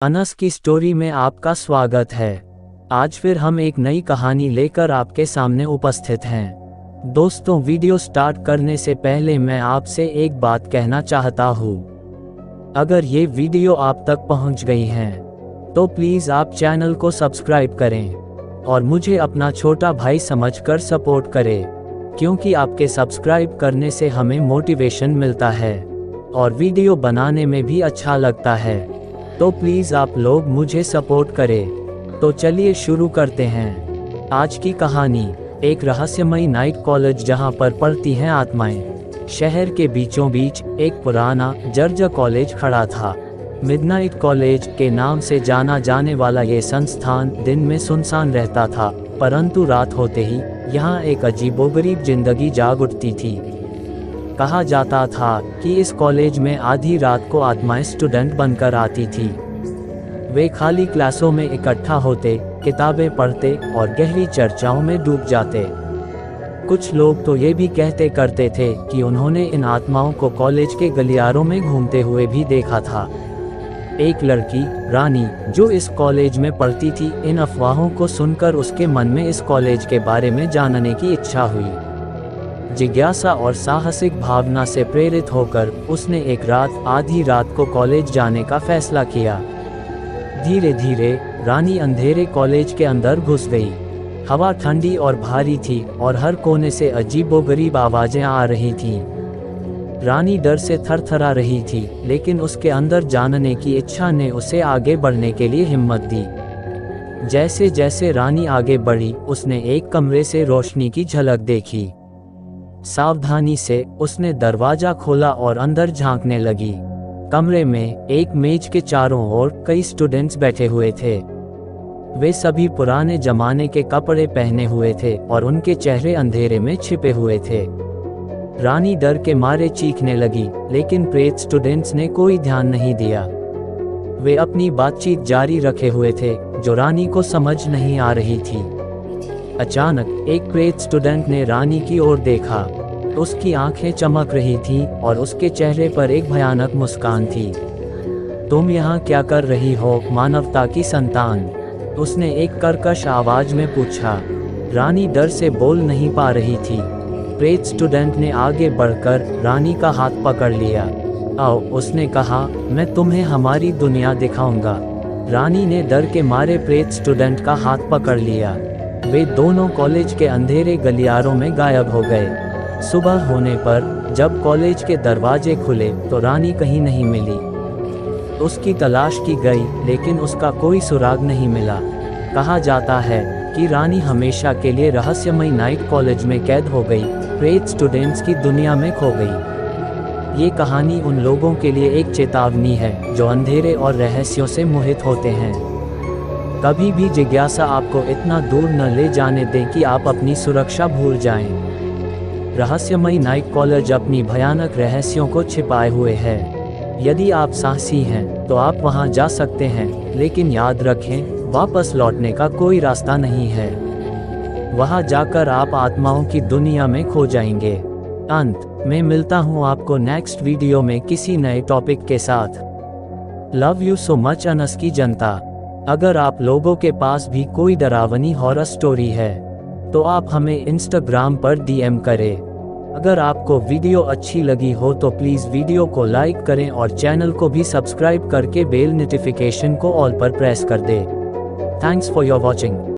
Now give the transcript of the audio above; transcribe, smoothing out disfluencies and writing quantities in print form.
अनस की स्टोरी में आपका स्वागत है। आज फिर हम एक नई कहानी लेकर आपके सामने उपस्थित हैं। दोस्तों, वीडियो स्टार्ट करने से पहले मैं आपसे एक बात कहना चाहता हूँ। अगर ये वीडियो आप तक पहुँच गई है तो प्लीज़ आप चैनल को सब्सक्राइब करें और मुझे अपना छोटा भाई समझकर सपोर्ट करें, क्योंकि आपके सब्सक्राइब करने से हमें मोटिवेशन मिलता है और वीडियो बनाने में भी अच्छा लगता है। तो प्लीज़ आप लोग मुझे सपोर्ट करें। तो चलिए शुरू करते हैं आज की कहानी। एक रहस्यमयी नाइट कॉलेज जहां पर पढ़ती हैं आत्माएं। शहर के बीचों बीच एक पुराना जर्जर कॉलेज खड़ा था। मिडनाइट कॉलेज के नाम से जाना जाने वाला ये संस्थान दिन में सुनसान रहता था, परंतु रात होते ही यहाँ एक अजीबोगरीब जिंदगी जाग उठती थी। कहा जाता था कि इस कॉलेज में आधी रात को आत्माएं स्टूडेंट बनकर आती थी। वे खाली क्लासों में इकट्ठा होते, किताबें पढ़ते और गहरी चर्चाओं में डूब जाते। कुछ लोग तो ये भी कहते करते थे कि उन्होंने इन आत्माओं को कॉलेज के गलियारों में घूमते हुए भी देखा था। एक लड़की, रानी, जो इस कॉलेज में पढ़ती थी, इन अफवाहों को सुनकर उसके मन में इस कॉलेज के बारे में जानने की इच्छा हुई। जिज्ञासा और साहसिक भावना से प्रेरित होकर उसने एक रात आधी रात को कॉलेज जाने का फैसला किया। धीरे धीरे रानी अंधेरे कॉलेज के अंदर घुस गई। हवा ठंडी और भारी थी और हर कोने से अजीबोगरीब आवाजें आ रही थीं। रानी डर से थरथरा रही थी, लेकिन उसके अंदर जानने की इच्छा ने उसे आगे बढ़ने के लिए हिम्मत दी। जैसे जैसे रानी आगे बढ़ी, उसने एक कमरे से रोशनी की झलक देखी। सावधानी से उसने दरवाजा खोला और अंदर झांकने लगी। कमरे में एक मेज के चारों ओर कई स्टूडेंट्स बैठे हुए थे। वे सभी पुराने जमाने के कपड़े पहने हुए थे और उनके चेहरे अंधेरे में छिपे हुए थे। रानी डर के मारे चीखने लगी, लेकिन प्रेत स्टूडेंट्स ने कोई ध्यान नहीं दिया। वे अपनी बातचीत जारी रखे हुए थे, जो रानी को समझ नहीं आ रही थी। अचानक एक प्रेत स्टूडेंट ने रानी की ओर देखा। उसकी आंखें चमक रही थीं और उसके चेहरे पर एक भयानक मुस्कान थी। तुम यहाँ क्या कर रही हो, मानवता की संतान? उसने एक कर्कश आवाज में पूछा। रानी डर से बोल नहीं पा रही थी। प्रेत स्टूडेंट ने आगे बढ़कर रानी का हाथ पकड़ लिया। आओ, उसने कहा, मैं तुम्हें हमारी दुनिया दिखाऊंगा। रानी ने डर के मारे प्रेत स्टूडेंट का हाथ पकड़ लिया। वे दोनों कॉलेज के अंधेरे गलियारों में गायब हो गए। सुबह होने पर जब कॉलेज के दरवाजे खुले तो रानी कहीं नहीं मिली। उसकी तलाश की गई, लेकिन उसका कोई सुराग नहीं मिला। कहा जाता है कि रानी हमेशा के लिए रहस्यमयी नाइट कॉलेज में कैद हो गई, प्रेत स्टूडेंट्स की दुनिया में खो गई। ये कहानी उन लोगों के लिए एक चेतावनी है जो अंधेरे और रहस्यों से मोहित होते हैं। कभी भी जिज्ञासा आपको इतना दूर न ले जाने दें कि आप अपनी सुरक्षा भूल जाएं। रहस्यमयी नाइट कॉलेज अपनी भयानक रहस्यों को छिपाए हुए है। यदि आप साहसी हैं तो आप वहां जा सकते हैं, लेकिन याद रखें, वापस लौटने का कोई रास्ता नहीं है। वहां जाकर आप आत्माओं की दुनिया में खो जाएंगे। अंत में मिलता हूं आपको नेक्स्ट वीडियो में किसी नए टॉपिक के साथ। Love you so much Anas की जनता। अगर आप लोगों के पास भी कोई डरावनी हॉरर स्टोरी है तो आप हमें इंस्टाग्राम पर DM करें। अगर आपको वीडियो अच्छी लगी हो तो प्लीज़ वीडियो को लाइक करें और चैनल को भी सब्सक्राइब करके बेल नोटिफिकेशन को ऑल पर प्रेस कर दें। Thanks for your watching.